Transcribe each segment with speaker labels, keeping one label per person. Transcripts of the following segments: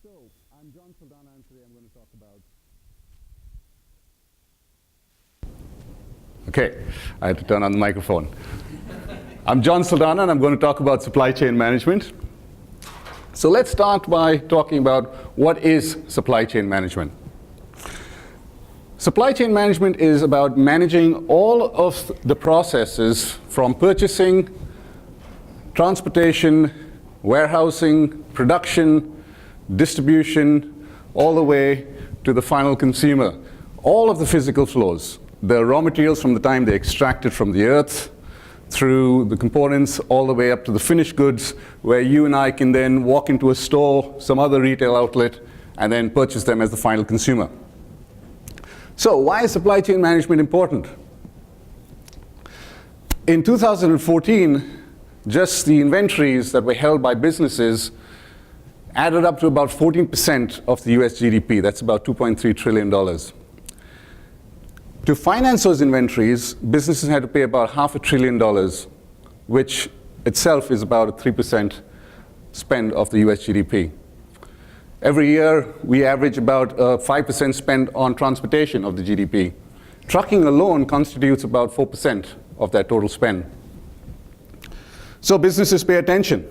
Speaker 1: So, I'm John Saldanha, and today I'm going to talk about... Okay, I had to turn on the microphone. I'm John Saldanha, and I'm going to talk about supply chain management. So let's start by talking about what is supply chain management. Supply chain management is about managing all of the processes from purchasing, transportation, warehousing, production, distribution, all the way to the final consumer. All of the physical flows, the raw materials from the time they're extracted from the earth, through the components, all the way up to the finished goods, where you and I can then walk into a store, some other retail outlet, and then purchase them as the final consumer. So why is supply chain management important? In 2014, just the inventories that were held by businesses added up to about 14% of the US GDP. That's about $2.3 trillion. To finance those inventories, businesses had to pay about $500 billion, which itself is about a 3% spend of the US GDP. Every year, we average about 5% spend on transportation of the GDP. Trucking alone constitutes about 4% of that total spend. So businesses pay attention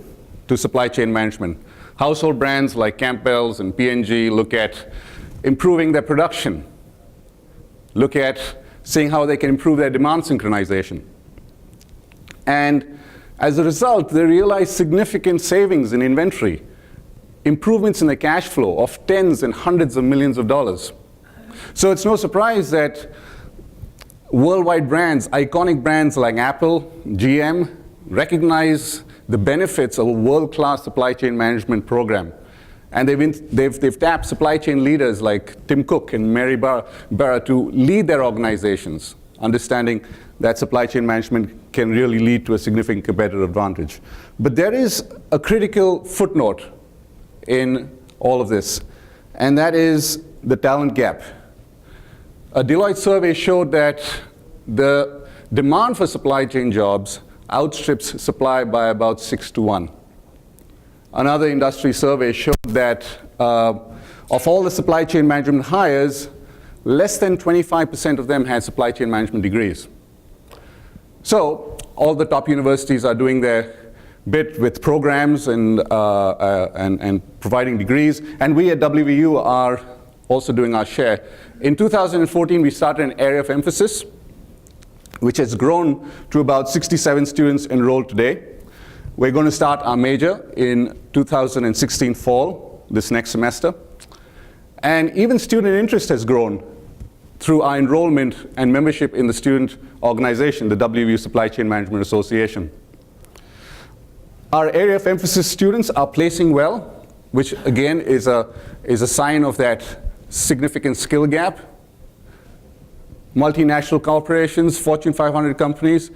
Speaker 1: to supply chain management. Household brands like Campbell's and P&G look at improving their production, look at seeing how they can improve their demand synchronization. And as a result, they realize significant savings in inventory, improvements in the cash flow of tens and hundreds of millions of dollars. So it's no surprise that worldwide brands, iconic brands like Apple, GM, recognize the benefits of a world-class supply chain management program. And they've tapped supply chain leaders like Tim Cook and Mary Barra to lead their organizations, understanding that supply chain management can really lead to a significant competitive advantage. But there is a critical footnote in all of this, and that is the talent gap. A Deloitte survey showed that the demand for supply chain jobs outstrips supply by about 6-to-1. Another industry survey showed that of all the supply chain management hires, less than 25% of them had supply chain management degrees. So all the top universities are doing their bit with programs and providing degrees, and we at WVU are also doing our share. In 2014, we started an area of emphasis, which has grown to about 67 students enrolled today. We're going to start our major in 2016 fall, this next semester. And even student interest has grown through our enrollment and membership in the student organization, the WVU Supply Chain Management Association. Our area of emphasis students are placing well, which again is a sign of that significant skill gap. Multinational corporations, Fortune 500 companies,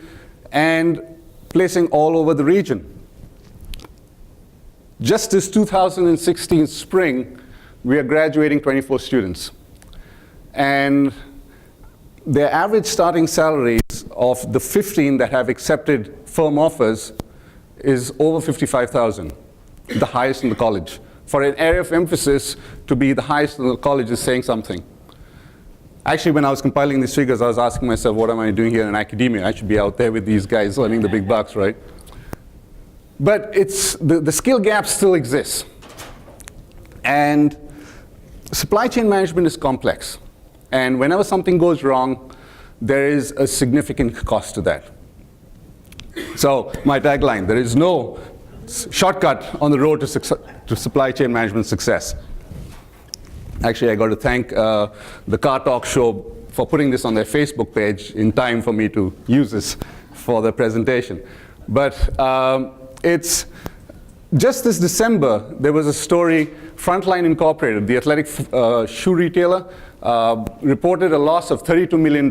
Speaker 1: and placing all over the region. Just this 2016 spring, we are graduating 24 students. And their average starting salaries of the 15 that have accepted firm offers is over $55,000, the highest in the college. For an area of emphasis to be the highest in the college is saying something. Actually, when I was compiling these figures, I was asking myself, what am I doing here in academia? I should be out there with these guys earning the big bucks, right? But it's, the skill gap still exists. And supply chain management is complex. And whenever something goes wrong, there is a significant cost to that. So my tagline, there is no shortcut on the road to supply chain management success. Actually, I got to thank the Car Talk Show for putting this on their Facebook page in time for me to use this for the presentation. But it's just this December, there was a story, Frontline Incorporated, the athletic shoe retailer, reported a loss of $32 million,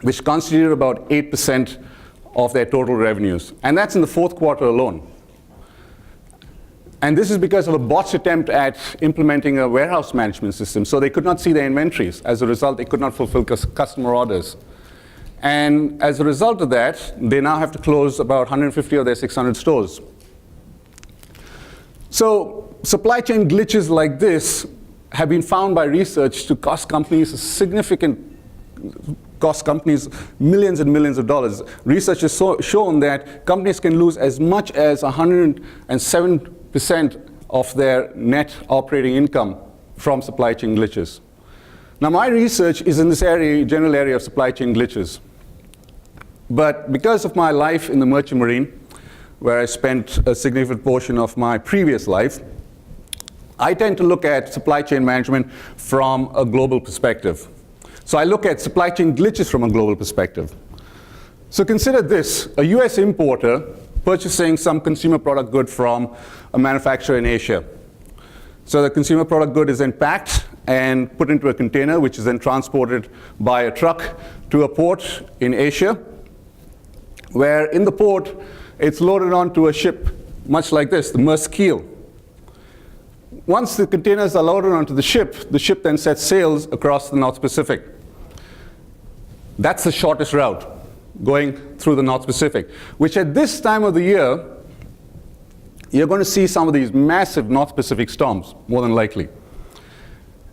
Speaker 1: which constituted about 8% of their total revenues. And that's in the fourth quarter alone. And this is because of a botched attempt at implementing a warehouse management system. So they could not see their inventories. As a result, they could not fulfill customer orders. And as a result of that, they now have to close about 150 of their 600 stores. So supply chain glitches like this have been found by research to cost companies a significant cost companies millions and millions of dollars. Research has shown that companies can lose as much as 107% of their net operating income from supply chain glitches. Now, my research is in this area, general area of supply chain glitches. But because of my life in the merchant marine, where I spent a significant portion of my previous life, I tend to look at supply chain management from a global perspective. So I look at supply chain glitches from a global perspective. So consider this, a US importer purchasing some consumer product good from a manufacturer in Asia. So the consumer product good is then packed and put into a container, which is then transported by a truck to a port in Asia, where in the port, it's loaded onto a ship, much like this, the Maersk keel. Once the containers are loaded onto the ship then sets sails across the North Pacific. That's the shortest route, going through the North Pacific, which at this time of the year, you're going to see some of these massive North Pacific storms, more than likely.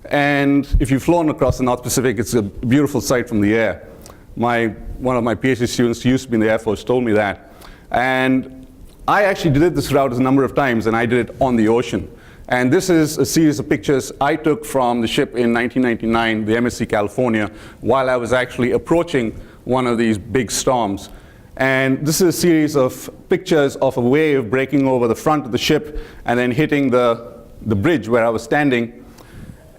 Speaker 1: And if you've flown across the North Pacific, it's a beautiful sight from the air. One of my PhD students who used to be in the Air Force told me that. And I actually did this route a number of times, and I did it on the ocean. And this is a series of pictures I took from the ship in 1999, the MSC California, while I was actually approaching one of these big storms. And this is a series of pictures of a wave breaking over the front of the ship and then hitting the bridge where I was standing.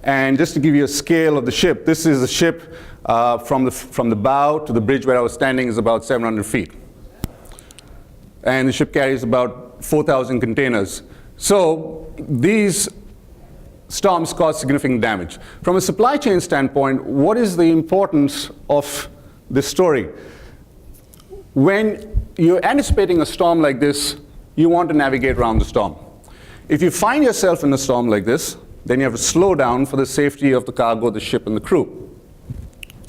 Speaker 1: And just to give you a scale of the ship, this is a ship from the bow to the bridge where I was standing is about 700 feet. And the ship carries about 4,000 containers. So these storms cause significant damage. From a supply chain standpoint, what is the importance of this story? When you're anticipating a storm like this, you want to navigate around the storm. If you find yourself in a storm like this, then you have to slow down for the safety of the cargo, the ship, and the crew.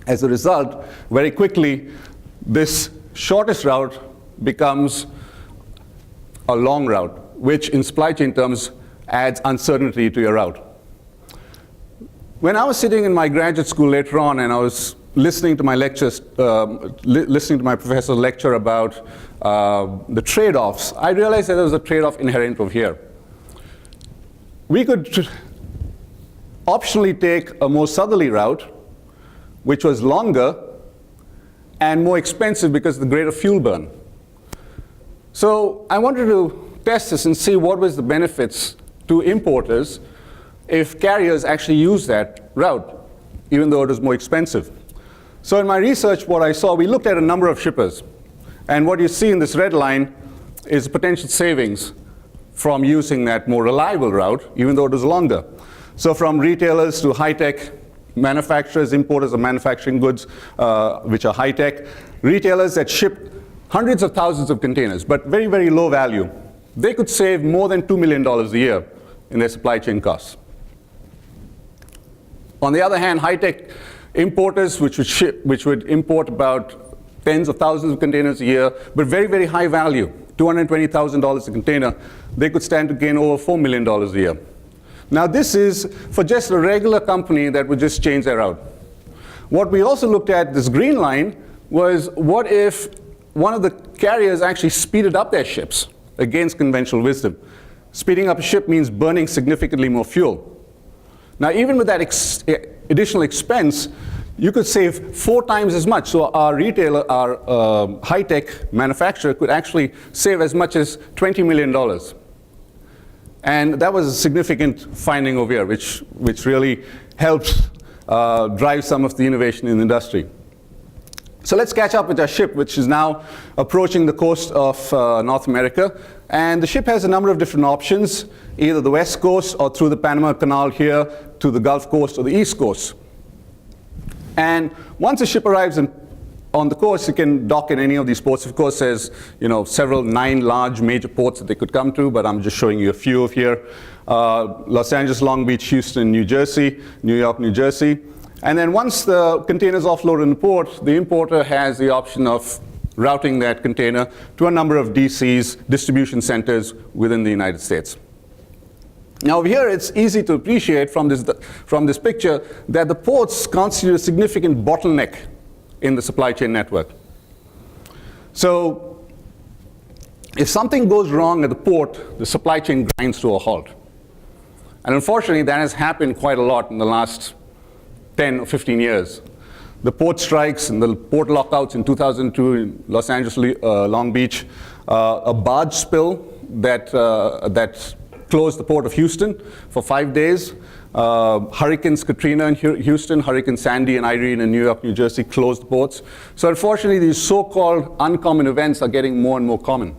Speaker 1: As a result, very quickly, this shortest route becomes a long route, which in supply chain terms adds uncertainty to your route. When I was sitting in my graduate school later on and I was listening to my lectures, listening to my professor lecture about the trade-offs, I realized that there was a trade-off inherent over here. We could optionally take a more southerly route, which was longer and more expensive because of the greater fuel burn. So I wanted to test this and see what was the benefits to importers if carriers actually used that route, even though it was more expensive. So in my research, what I saw, we looked at a number of shippers. And what you see in this red line is potential savings from using that more reliable route, even though it was longer. So from retailers to high-tech manufacturers, importers of manufacturing goods, which are high-tech, retailers that ship hundreds of thousands of containers, but very, very low value. They could save more than $2 million a year in their supply chain costs. On the other hand, high-tech importers, which would import about tens of thousands of containers a year, but very, very high value, $220,000 a container, they could stand to gain over $4 million a year. Now this is for just a regular company that would just change their route. What we also looked at, this green line, was what if one of the carriers actually speeded up their ships against conventional wisdom. Speeding up a ship means burning significantly more fuel. Now, even with that additional expense, you could save 4 times as much. So our retailer, our high-tech manufacturer could actually save as much as $20 million. And that was a significant finding over here, which really helped drive some of the innovation in the industry. So let's catch up with our ship, which is now approaching the coast of North America. And the ship has a number of different options, either the west coast or through the Panama Canal here to the Gulf Coast or the East Coast. And once the ship arrives on the coast, it can dock in any of these ports. Of course, there's 9 large major ports that they could come to, but I'm just showing you a few of here. Los Angeles, Long Beach, Houston, New Jersey, New York, New Jersey. And then once the container is offloaded in the port, the importer has the option of routing that container to a number of DCs, distribution centers within the United States. Now here it's easy to appreciate from this picture that the ports constitute a significant bottleneck in the supply chain network. So if something goes wrong at the port, the supply chain grinds to a halt. And unfortunately, that has happened quite a lot in the last 10 or 15 years. The port strikes and the port lockouts in 2002 in Los Angeles, Long Beach, a barge spill that closed the port of Houston for 5 days. Hurricanes Katrina in Houston, Hurricane Sandy and Irene in New York, New Jersey closed ports. So unfortunately, these so-called uncommon events are getting more and more common.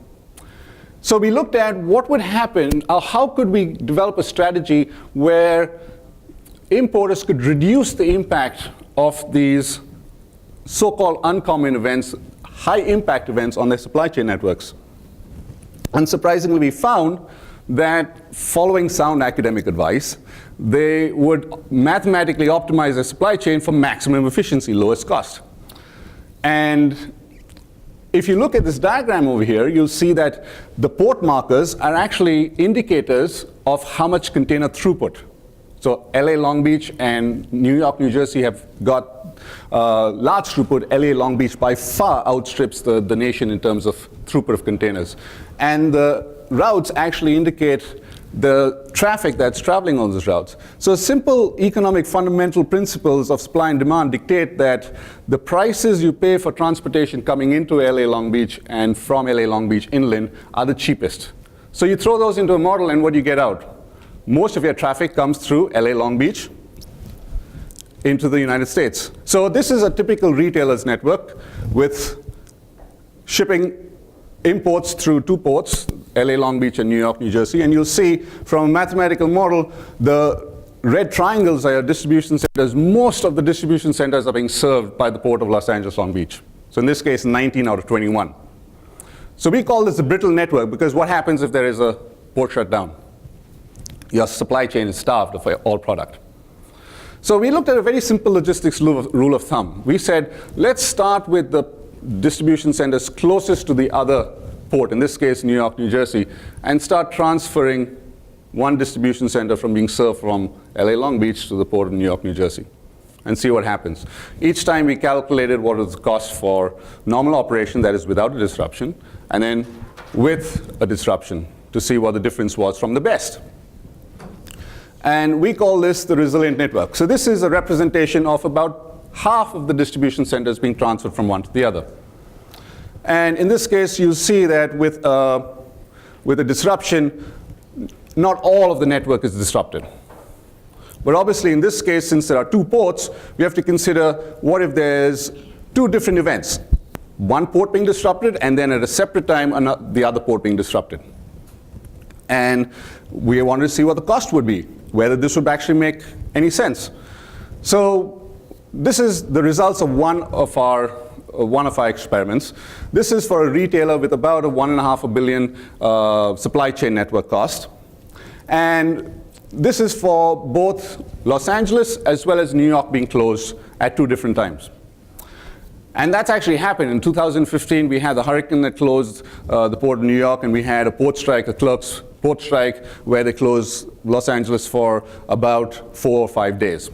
Speaker 1: So we looked at what would happen, how could we develop a strategy where importers could reduce the impact of these so-called uncommon events, high impact events on their supply chain networks. Unsurprisingly, we found that following sound academic advice, they would mathematically optimize their supply chain for maximum efficiency, lowest cost. And if you look at this diagram over here, you'll see that the port markers are actually indicators of how much container throughput. So LA, Long Beach, and New York, New Jersey have got large throughput. LA, Long Beach by far outstrips the nation in terms of throughput of containers. And the routes actually indicate the traffic that's traveling on those routes. So simple economic fundamental principles of supply and demand dictate that the prices you pay for transportation coming into LA, Long Beach, and from LA, Long Beach inland are the cheapest. So you throw those into a model, and what do you get out? Most of your traffic comes through LA, Long Beach into the United States. So this is a typical retailer's network with shipping imports through two ports, LA, Long Beach, and New York, New Jersey. And you'll see from a mathematical model, the red triangles are your distribution centers. Most of the distribution centers are being served by the port of Los Angeles, Long Beach. So in this case, 19 out of 21. So we call this a brittle network because what happens if there is a port shutdown? Your supply chain is starved of all product. So we looked at a very simple logistics rule of thumb. We said, let's start with the distribution centers closest to the other port, in this case, New York, New Jersey, and start transferring one distribution center from being served from LA, Long Beach to the port of New York, New Jersey, and see what happens. Each time we calculated what was the cost for normal operation, that is without a disruption, and then with a disruption to see what the difference was from the best. And we call this the resilient network. So this is a representation of about half of the distribution centers being transferred from one to the other. And in this case, you see that with a disruption, not all of the network is disrupted. But obviously, in this case, since there are two ports, we have to consider what if there's two different events. One port being disrupted, and then at a separate time, the other port being disrupted. And we wanted to see what the cost would be, whether this would actually make any sense. So this is the results of one of our experiments. This is for a retailer with about a $1.5 billion supply chain network cost. And this is for both Los Angeles as well as New York being closed at two different times. And that's actually happened. In 2015, we had the hurricane that closed the port of New York, and we had a port strike, a clerk's port strike, where they closed Los Angeles for about 4 or 5 days.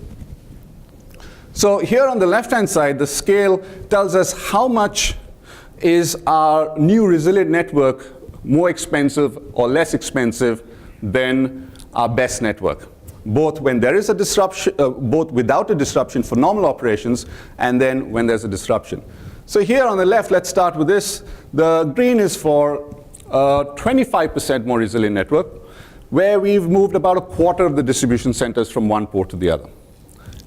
Speaker 1: So here on the left-hand side, the scale tells us how much is our new resilient network more expensive or less expensive than our best network, both when there is a disruption, both without a disruption for normal operations, and then when there's a disruption. So here on the left, let's start with this. The green is for 25% more resilient network, where we've moved about a quarter of the distribution centers from one port to the other.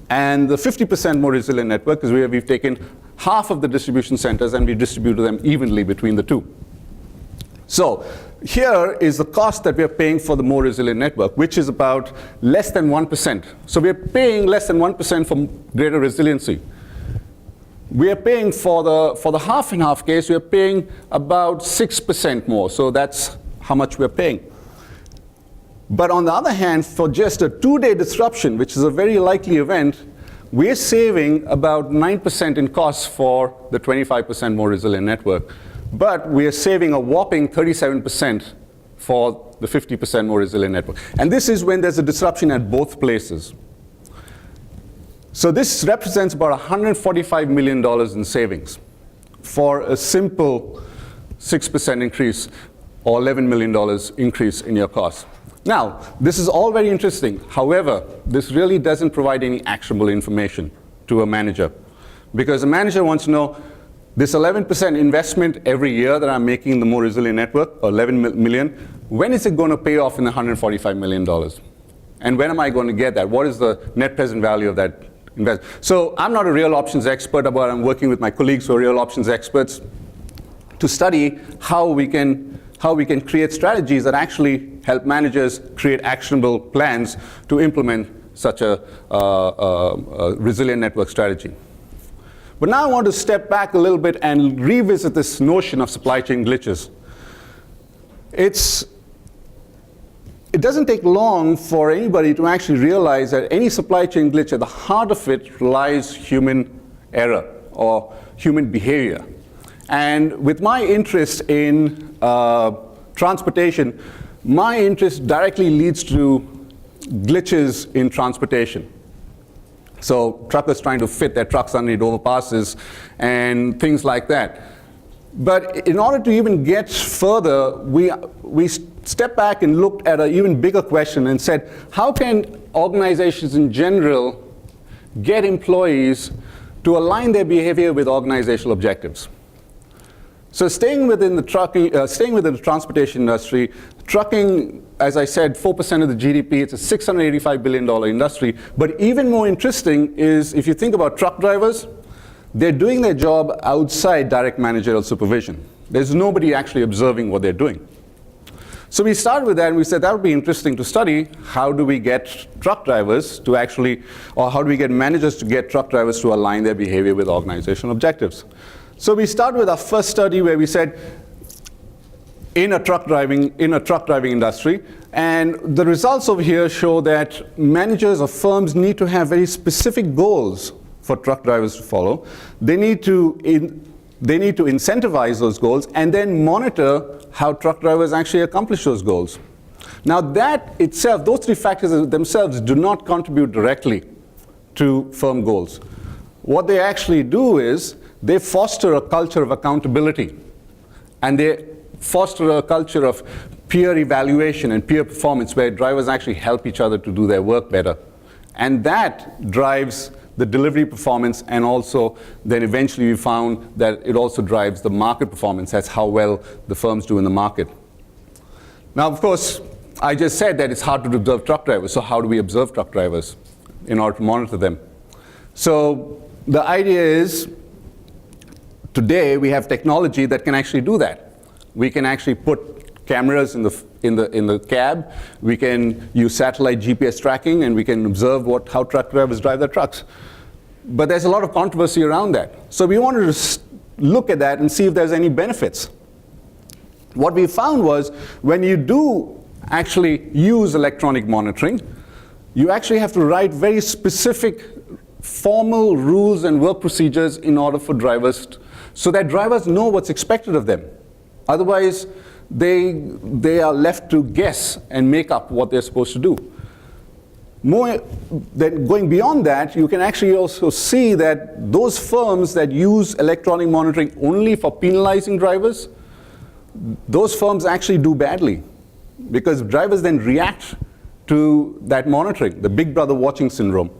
Speaker 1: And the 50% more resilient network is where we've taken half of the distribution centers and we distributed them evenly between the two. So here is the cost that we are paying for the more resilient network, which is about less than 1%. So we are paying less than 1% for greater resiliency. We are paying for the half and half case, we are paying about 6% more. So that's how much we're paying. But on the other hand, for just a 2-day disruption, which is a very likely event, we're saving about 9% in costs for the 25% more resilient network. But we are saving a whopping 37% for the 50% more resilient network. And this is when there's a disruption at both places. So this represents about $145 million in savings for a simple 6% increase or $11 million increase in your cost. Now, this is all very interesting. However, this really doesn't provide any actionable information to a manager, because a manager wants to know this 11% investment every year that I'm making in the more resilient network, or 11 million, when is it going to pay off in the $145 million? And when am I going to get that? What is the net present value of that investment? So I'm not a real options expert, but I'm working with my colleagues who are real options experts to study how we can create strategies that actually help managers create actionable plans to implement such a resilient network strategy. But now I want to step back a little bit and revisit this notion of supply chain glitches. It doesn't take long for anybody to actually realize that any supply chain glitch, at the heart of it lies human error or human behavior. And with my interest in transportation, my interest directly leads to glitches in transportation. So truckers trying to fit their trucks underneath overpasses and things like that. But in order to even get further, we stepped back and looked at an even bigger question and said, how can organizations in general get employees to align their behavior with organizational objectives? So staying within the transportation industry, trucking, as I said, 4% of the GDP, it's a $685 billion industry. But even more interesting is, if you think about truck drivers, they're doing their job outside direct managerial supervision. There's nobody actually observing what they're doing. So we started with that, and we said that would be interesting to study. How do we get truck drivers to actually, or how do we get managers to get truck drivers to align their behavior with organizational objectives? So we started with our first study where we said, in a truck driving industry, and the results over here show that managers of firms need to have very specific goals for truck drivers to follow. They need to incentivize those goals and then monitor how truck drivers actually accomplish those goals. Now that itself, those three factors themselves do not contribute directly to firm goals. What they actually do is they foster a culture of accountability, and they foster a culture of peer evaluation and peer performance where drivers actually help each other to do their work better. And that drives the delivery performance, and also then eventually we found that it also drives the market performance. That's how well the firms do in the market. Now, of course, I just said that it's hard to observe truck drivers, so how do we observe truck drivers in order to monitor them? So the idea is, today we have technology that can actually do that. We can actually put cameras in the cab. We can use satellite GPS tracking, and we can observe how truck drivers drive their trucks. But there's a lot of controversy around that. So we wanted to look at that and see if there's any benefits. What we found was, when you do actually use electronic monitoring, you actually have to write very specific formal rules and work procedures in order for drivers, so that drivers know what's expected of them. Otherwise, they are left to guess and make up what they're supposed to do. More than going beyond that, you can actually also see that those firms that use electronic monitoring only for penalizing drivers, those firms actually do badly, because drivers then react to that monitoring, the big brother watching syndrome.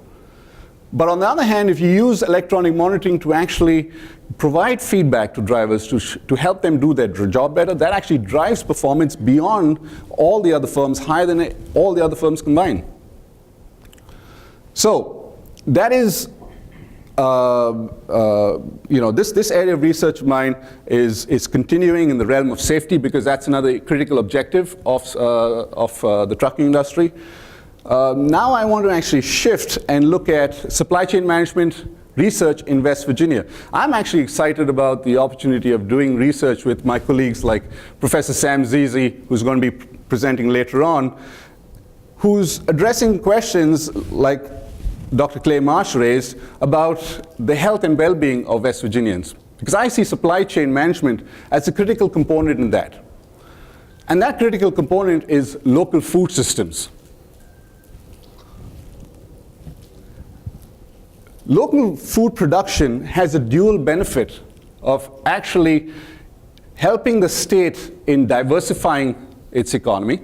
Speaker 1: But on the other hand, if you use electronic monitoring to actually provide feedback to drivers to help them do their job better, that actually drives performance beyond all the other firms, higher than all the other firms combined. So that is, this area of research of mine is continuing in the realm of safety, because that's another critical objective of the trucking industry. Now I want to actually shift and look at supply chain management research in West Virginia. I'm actually excited about the opportunity of doing research with my colleagues like Professor Sam Zizi, who's going to be presenting later on, who's addressing questions like Dr. Clay Marsh raised about the health and well-being of West Virginians. Because I see supply chain management as a critical component in that. And that critical component is local food systems. Local food production has a dual benefit of actually helping the state in diversifying its economy,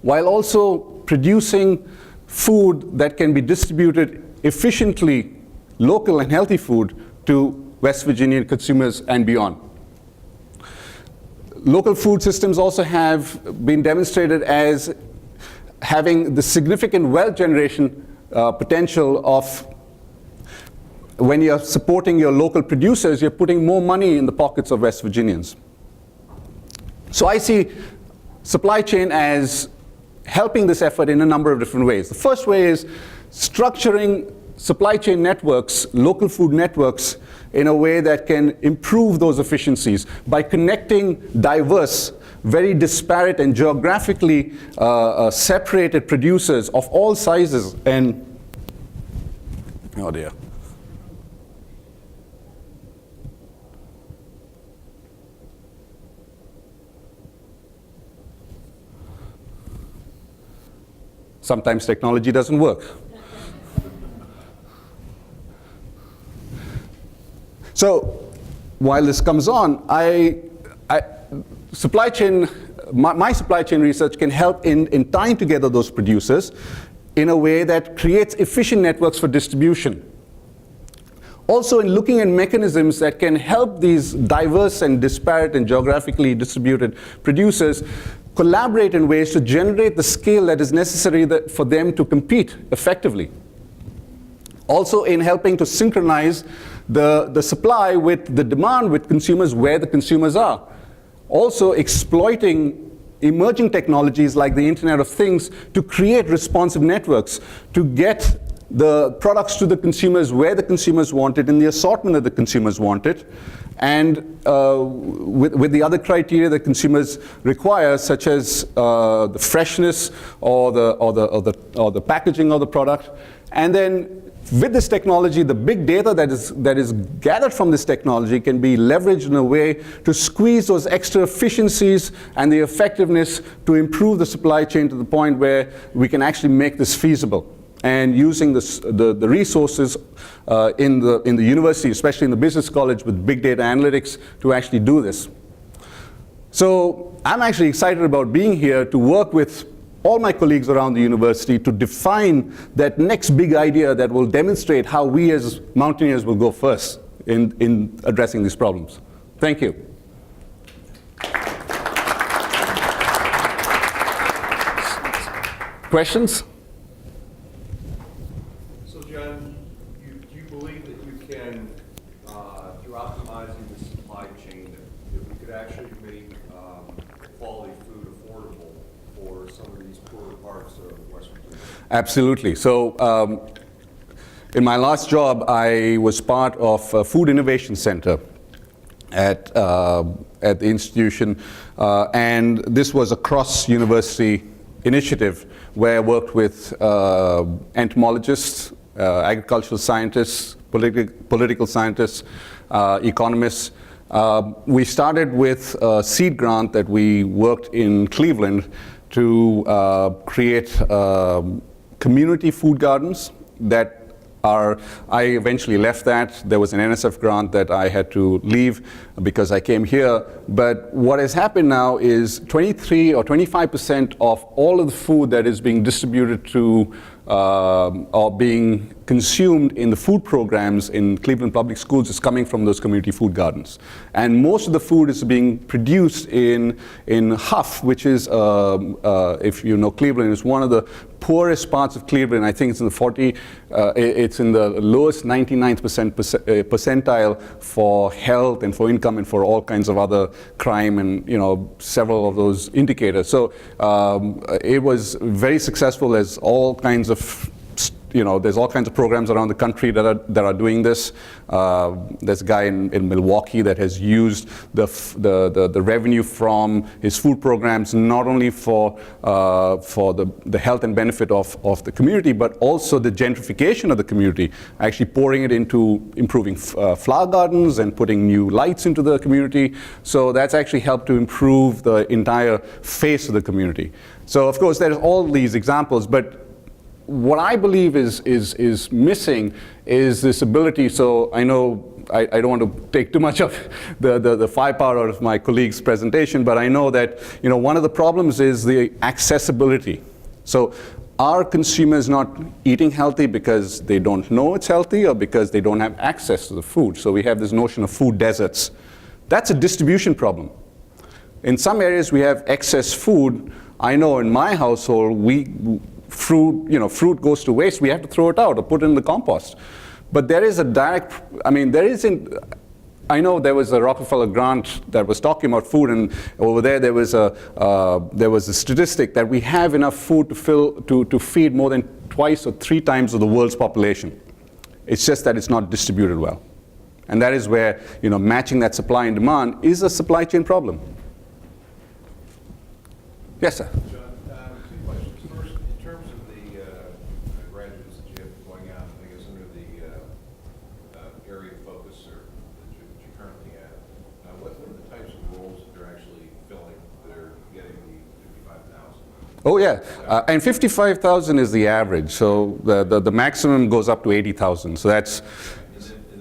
Speaker 1: while also producing food that can be distributed efficiently, local and healthy food, to West Virginian consumers and beyond. Local food systems also have been demonstrated as having the significant wealth generation potential of, when you're supporting your local producers, you're putting more money in the pockets of West Virginians. So I see supply chain as helping this effort in a number of different ways. The first way is structuring supply chain networks, local food networks, in a way that can improve those efficiencies by connecting diverse, very disparate and geographically separated producers of all sizes. And oh dear. Sometimes technology doesn't work. So while this comes on, supply chain, my supply chain research can help in tying together those producers in a way that creates efficient networks for distribution. Also in looking at mechanisms that can help these diverse and disparate and geographically distributed producers collaborate in ways to generate the scale that is necessary for them to compete effectively. Also in helping to synchronize the supply with the demand with consumers where the consumers are. Also exploiting emerging technologies like the Internet of Things to create responsive networks, to get the products to the consumers where the consumers want it, in the assortment that the consumers want it, and with the other criteria that consumers require, such as the freshness or the packaging of the product. And then with this technology, the big data that is gathered from this technology can be leveraged in a way to squeeze those extra efficiencies and the effectiveness to improve the supply chain to the point where we can actually make this feasible. And using the resources in the university, especially in the business college with big data analytics, to actually do this. So I'm actually excited about being here to work with all my colleagues around the university to define that next big idea that will demonstrate how we as mountaineers will go first in addressing these problems. Thank you. Questions?
Speaker 2: So John, do you believe that you can, through optimizing the supply chain, that we could actually make quality food affordable for some of these poorer parts of West Virginia?
Speaker 1: Absolutely. So in my last job, I was part of a food innovation center at the institution, and this was a cross-university initiative where I worked with entomologists, agricultural scientists, political scientists, economists. We started with a seed grant that we worked in Cleveland to create community food gardens that I eventually left that. There was an NSF grant that I had to leave because I came here. But what has happened now is 23 or 25% of all of the food that is being distributed to or being consumed in the food programs in Cleveland Public Schools is coming from those community food gardens. And most of the food is being produced in Huff, which is, if you know Cleveland, is one of the poorest parts of Cleveland. I think it's in the it's in the lowest 99th percentile for health and for income and for all kinds of other crime and several of those indicators. So it was very successful as all kinds of there's all kinds of programs around the country that are doing this. There's a guy in Milwaukee that has used the revenue from his food programs not only for the health and benefit of the community, but also the gentrification of the community, actually pouring it into improving flower gardens and putting new lights into the community. So that's actually helped to improve the entire face of the community. So of course there's all these examples, but what I believe is missing is this ability. So I know I don't want to take too much of the firepower out of my colleague's presentation, but I know that one of the problems is the accessibility. So are consumers not eating healthy because they don't know it's healthy or because they don't have access to the food? So we have this notion of food deserts. That's a distribution problem. In some areas we have excess food. I know in my household fruit goes to waste. We have to throw it out or put it in the compost. But there is a direct, I know there was a Rockefeller grant that was talking about food, and over there was a statistic that we have enough food to feed more than twice or three times of the world's population. It's just that it's not distributed well. And that is where matching that supply and demand is a supply chain problem. Yes, sir.
Speaker 3: John, two questions. First, in terms of the graduates that you have going out, I guess under the area of focus that you currently have, what are the types of roles that they're actually filling that are getting the 55,000?
Speaker 1: Oh yeah, and 55,000 is the average. So the maximum goes up to 80,000. So that's.
Speaker 3: And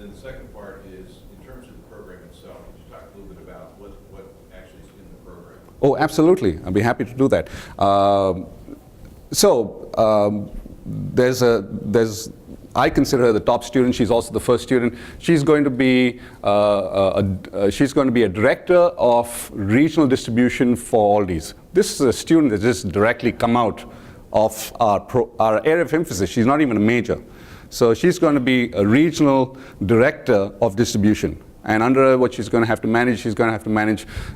Speaker 3: then the second part is in terms of the program itself. Could you talk a little bit about what actually is in the program?
Speaker 1: Oh, absolutely. I'd be happy to do that. I consider her the top student. She's also the first student. She's going to be a director of regional distribution for Aldi's. This is a student that just directly come out of our area of emphasis. She's not even a major. So she's going to be a regional director of distribution. And under what she's going to have to manage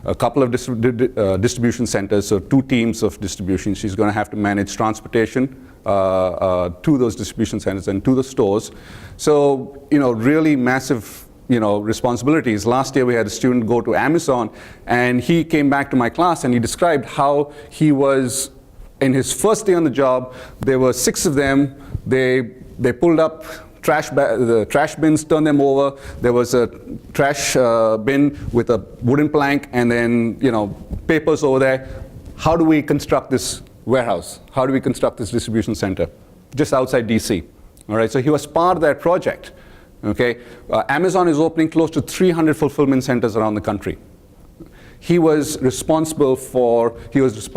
Speaker 1: a couple of distribution centers, so 2 teams of distribution. She's going to have to manage transportation to those distribution centers and to the stores. So, really massive, responsibilities. Last year we had a student go to Amazon, and he came back to my class and he described how he was, in his first day on the job, there were 6 of them. They pulled up the trash bins, turned them over. There was a trash bin with a wooden plank, and then papers over there. How do we construct this warehouse? How do we construct this distribution center? Just outside DC. All right. So he was part of that project. Okay. Amazon is opening close to 300 fulfillment centers around the country. He was responsible for. He was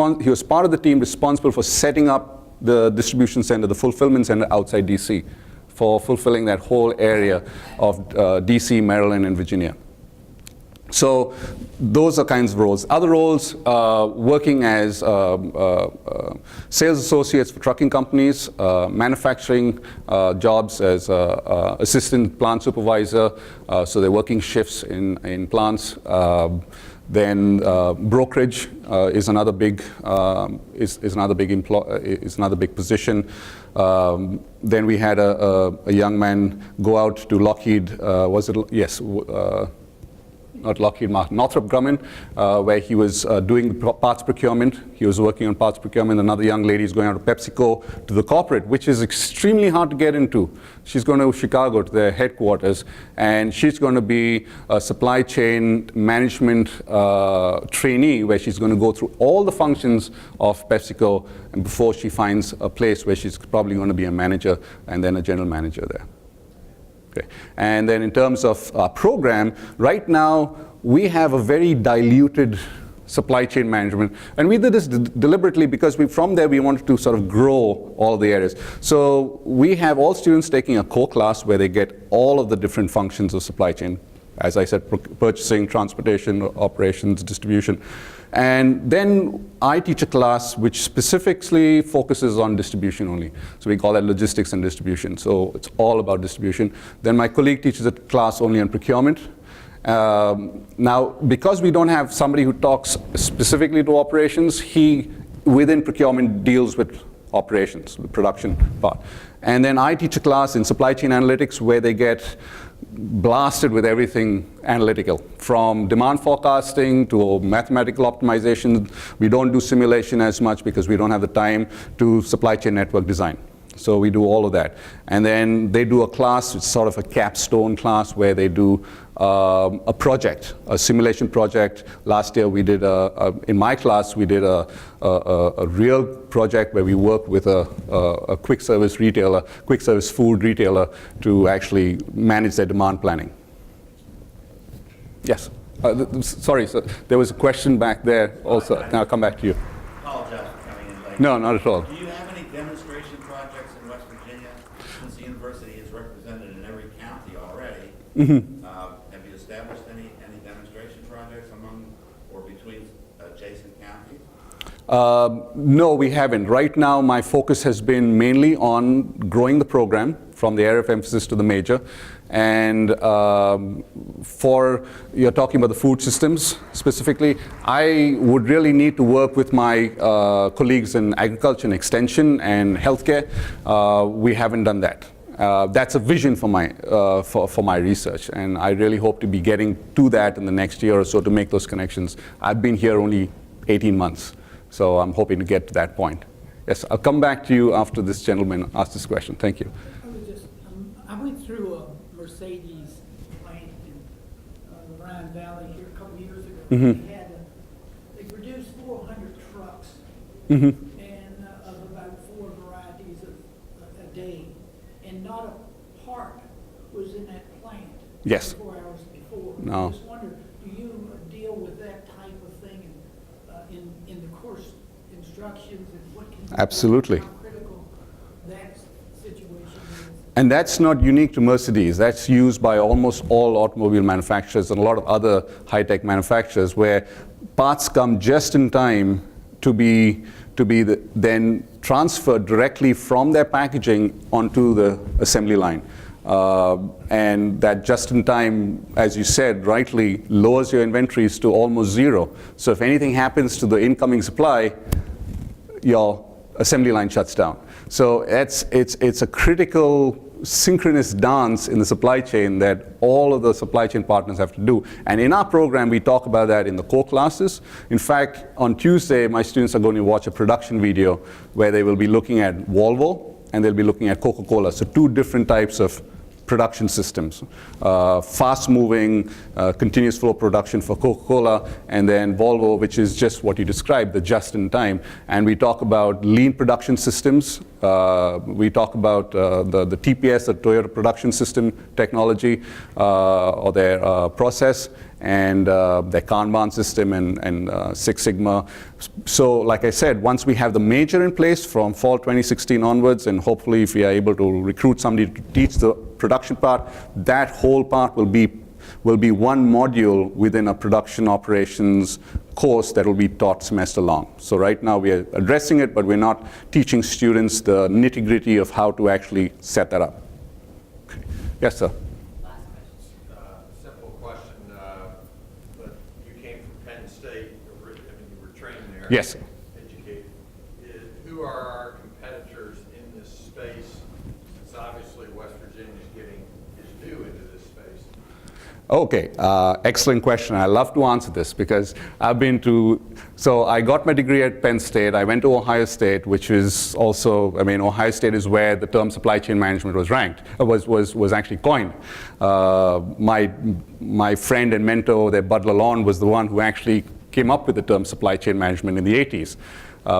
Speaker 1: part of the team responsible for setting up the distribution center, the fulfillment center outside DC, for fulfilling that whole area of DC, Maryland, and Virginia. So those are kinds of roles. Other roles, working as sales associates for trucking companies, manufacturing jobs as assistant plant supervisor, so they're working shifts in plants. Then brokerage is another big position. Then we had a young man go out to Lockheed. Not Lockheed Martin, Northrop Grumman, where he was doing parts procurement. He was working on parts procurement. Another young lady is going out to PepsiCo, to the corporate, which is extremely hard to get into. She's going to Chicago, to their headquarters, and she's going to be a supply chain management trainee, where she's going to go through all the functions of PepsiCo, and before she finds a place where she's probably going to be a manager and then a general manager there. Okay. And then in terms of our program, right now we have a very diluted supply chain management, and we did this deliberately because from there we wanted to sort of grow all the areas. So we have all students taking a core class where they get all of the different functions of supply chain. As I said, purchasing, transportation, operations, distribution. And then I teach a class which specifically focuses on distribution only. So we call that logistics and distribution. So it's all about distribution. Then my colleague teaches a class only on procurement. Now, because we don't have somebody who talks specifically to operations, he, within procurement, deals with operations, the production part. And then I teach a class in supply chain analytics where they get blasted with everything analytical, from demand forecasting to mathematical optimization. We don't do simulation as much because we don't have the time, to supply chain network design. So we do all of that. And then they do a class, it's sort of a capstone class where they do a project, a simulation project. Last year we did, in my class, we did a real project where we worked with a quick service retailer, quick service food retailer, to actually manage their demand planning. Yes. Sorry, sir. There was a question back there also. Now I'll come back to you.
Speaker 4: Apologize for coming in late.
Speaker 1: No, not at all.
Speaker 4: Do you have any demonstration projects in West Virginia? Since the university is represented in every county already, have you established any demonstration projects among or between adjacent counties?
Speaker 1: No, we haven't. Right now, my focus has been mainly on growing the program from the area of emphasis to the major. And you're talking about the food systems specifically, I would really need to work with my colleagues in agriculture and extension and healthcare. We haven't done that. That's a vision for my research, and I really hope to be getting to that in the next year or so to make those connections. I've been here only 18 months, so I'm hoping to get to that point. Yes, I'll come back to you after this gentleman asks this question. Thank you.
Speaker 5: I went through a Mercedes plant in the Rhine Valley here a couple years ago. They produced 400 trucks and of about 4 varieties a day, and not a part was in that plant.
Speaker 1: Yes.
Speaker 5: 4 hours before.
Speaker 1: No.
Speaker 5: I just wonder, do you deal with that type of thing in the course instructions, and what can you do?
Speaker 1: Absolutely.
Speaker 5: How critical that situation is?
Speaker 1: And that's not unique to Mercedes. That's used by almost all automobile manufacturers and a lot of other high-tech manufacturers, where parts come just in time to be then transferred directly from their packaging onto the assembly line. And that just in time, as you said, rightly lowers your inventories to almost zero. So if anything happens to the incoming supply, your assembly line shuts down. So it's a critical synchronous dance in the supply chain that all of the supply chain partners have to do. And in our program, we talk about that in the core classes. In fact, on Tuesday, my students are going to watch a production video where they will be looking at Volvo and they'll be looking at Coca-Cola. So 2 different types of production systems. Fast-moving, continuous flow production for Coca-Cola, and then Volvo, which is just what you described, the just-in-time. And we talk about lean production systems. We talk about the TPS, the Toyota Production System technology, or their process, and their Kanban system and Six Sigma. So like I said, once we have the major in place from fall 2016 onwards, and hopefully if we are able to recruit somebody to teach the production part, that whole part will be one module within a production operations course that will be taught semester long. So right now we are addressing it, but we're not teaching students the nitty-gritty of how to actually set that up. Okay. Yes, sir.
Speaker 2: Simple question, but you came from Penn State, I mean, you were trained there.
Speaker 1: Yes, sir.
Speaker 2: Educated. Who are our competitors in this space? Since obviously West Virginia is new into this space.
Speaker 1: Okay, excellent question. I love to answer this because so I got my degree at Penn State. I went to Ohio State, which is also, Ohio State is where the term supply chain management was ranked, was actually coined. My friend and mentor there, Bud Lalonde, was the one who actually came up with the term supply chain management in the 80s,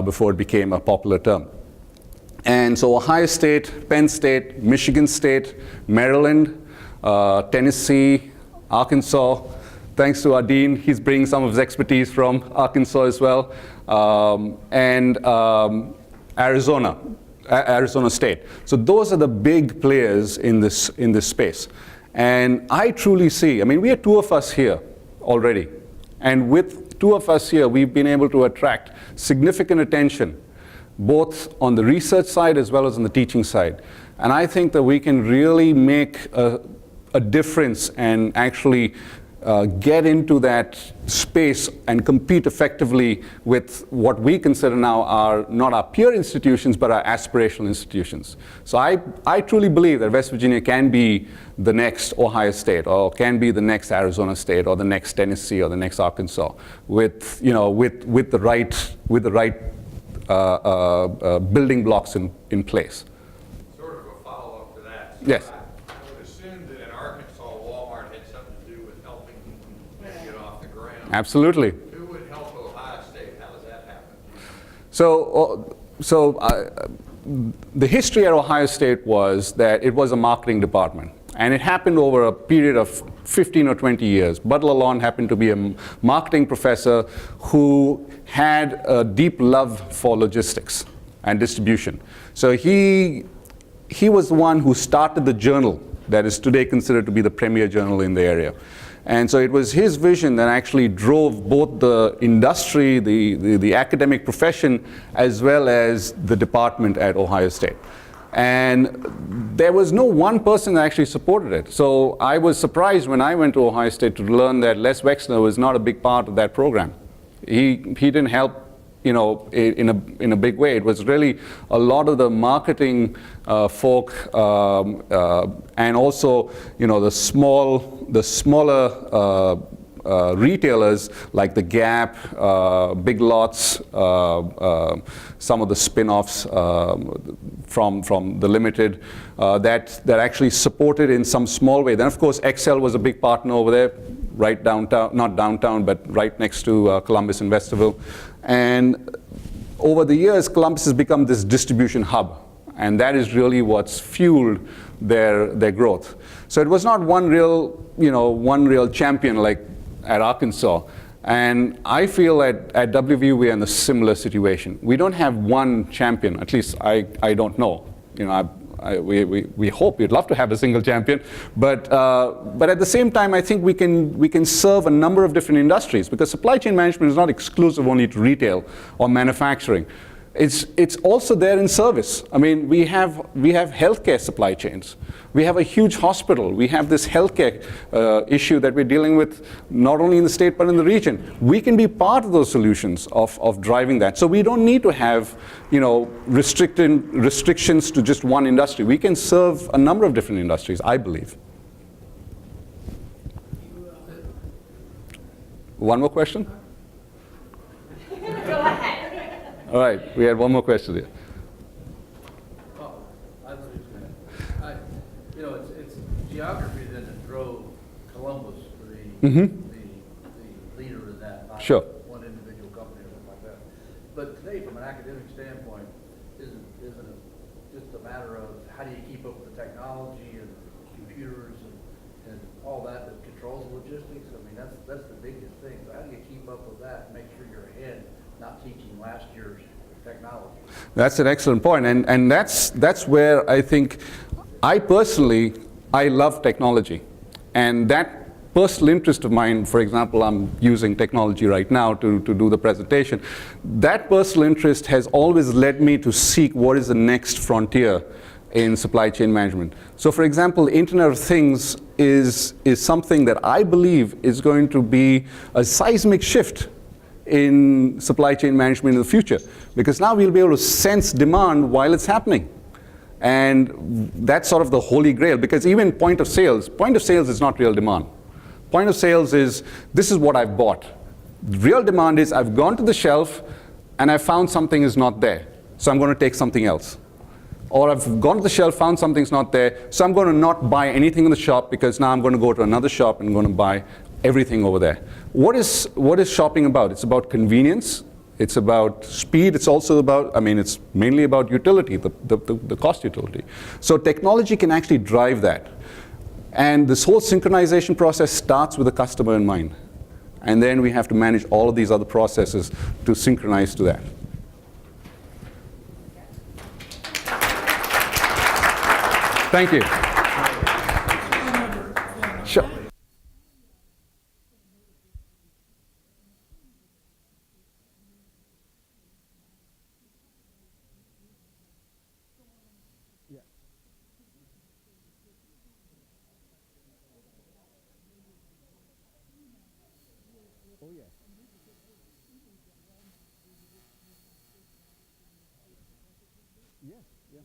Speaker 1: before it became a popular term. And so Ohio State, Penn State, Michigan State, Maryland, Tennessee, Arkansas. Thanks to our dean, he's bringing some of his expertise from Arkansas as well, and Arizona State. So those are the big players in this space. And I truly see, we have 2 of us here already, and with 2 of us here, we've been able to attract significant attention, both on the research side as well as on the teaching side. And I think that we can really make a difference and actually get into that space and compete effectively with what we consider now are not our peer institutions, but our aspirational institutions. So I truly believe that West Virginia can be the next Ohio State, or can be the next Arizona State, or the next Tennessee, or the next Arkansas, with the right building blocks in place.
Speaker 2: Sort of a follow-up to that.
Speaker 1: Yes.
Speaker 2: I would assume that in Arkansas, Walmart had something to do with helping get off the ground.
Speaker 1: Absolutely.
Speaker 2: Who would help Ohio State? How does that happen?
Speaker 1: The history at Ohio State was that it was a marketing department. And it happened over a period of 15 or 20 years. Bud Lalonde happened to be a marketing professor who had a deep love for logistics and distribution. So he was the one who started the journal that is today considered to be the premier journal in the area. And so it was his vision that actually drove both the industry, the academic profession, as well as the department at Ohio State. And there was no one person that actually supported it. So I was surprised when I went to Ohio State to learn that Les Wexner was not a big part of that program. He didn't help, in a big way. It was really a lot of the marketing folk, and also the smaller retailers like the Gap, Big Lots, some of the spin-offs from the Limited that actually supported in some small way. Then of course Excel was a big partner over there, right downtown, not downtown, but right next to Columbus and Westerville. And over the years, Columbus has become this distribution hub, and that is really what's fueled their growth. So it was not one real champion like at Arkansas. And I feel at WVU we are in a similar situation. We don't have one champion, at least I don't know. We hope, we'd love to have a single champion, but at the same time I think we can serve a number of different industries, because supply chain management is not exclusive only to retail or manufacturing. It's also there in service. I mean, we have healthcare supply chains. We have a huge hospital. We have this healthcare issue that we're dealing with not only in the state but in the region. We can be part of those solutions of driving that. So we don't need to have restrictions to just one industry. We can serve a number of different industries, I believe. One more question?
Speaker 6: Go ahead.
Speaker 1: All right, we had one more question here.
Speaker 7: Oh, I was just gonna, it's geography then that drove Columbus to be the leader in that, not
Speaker 1: Sure.
Speaker 7: one individual company or something like that. But today, from an academic standpoint, isn't it just a matter of how do you keep up with the technology and computers and all that controls logistics? I mean, that's the biggest thing. So how do you keep up with that and make sure you're ahead, not teaching last year's technology?
Speaker 1: That's an excellent point, and that's where I think I personally love technology, and that personal interest of mine. For example, I'm using technology right now to do the presentation. That personal interest has always led me to seek what is the next frontier in supply chain management. So for example, Internet of Things is something that I believe is going to be a seismic shift in supply chain management in the future, because now we'll be able to sense demand while it's happening. And that's sort of the holy grail, because even point of sales is not real demand. Point of sales is, this is what I've bought. Real demand is, I've gone to the shelf and I found something is not there, so I'm going to take something else. Or I've gone to the shelf, found something's not there, so I'm going to not buy anything in the shop, because now I'm going to go to another shop and I'm going to buy everything over there. What is shopping about? It's about convenience. It's about speed. It's also about, it's mainly about utility, the cost utility. So technology can actually drive that. And this whole synchronization process starts with the customer in mind. And then we have to manage all of these other processes to synchronize to that. Thank you. Sure. Yes, yeah.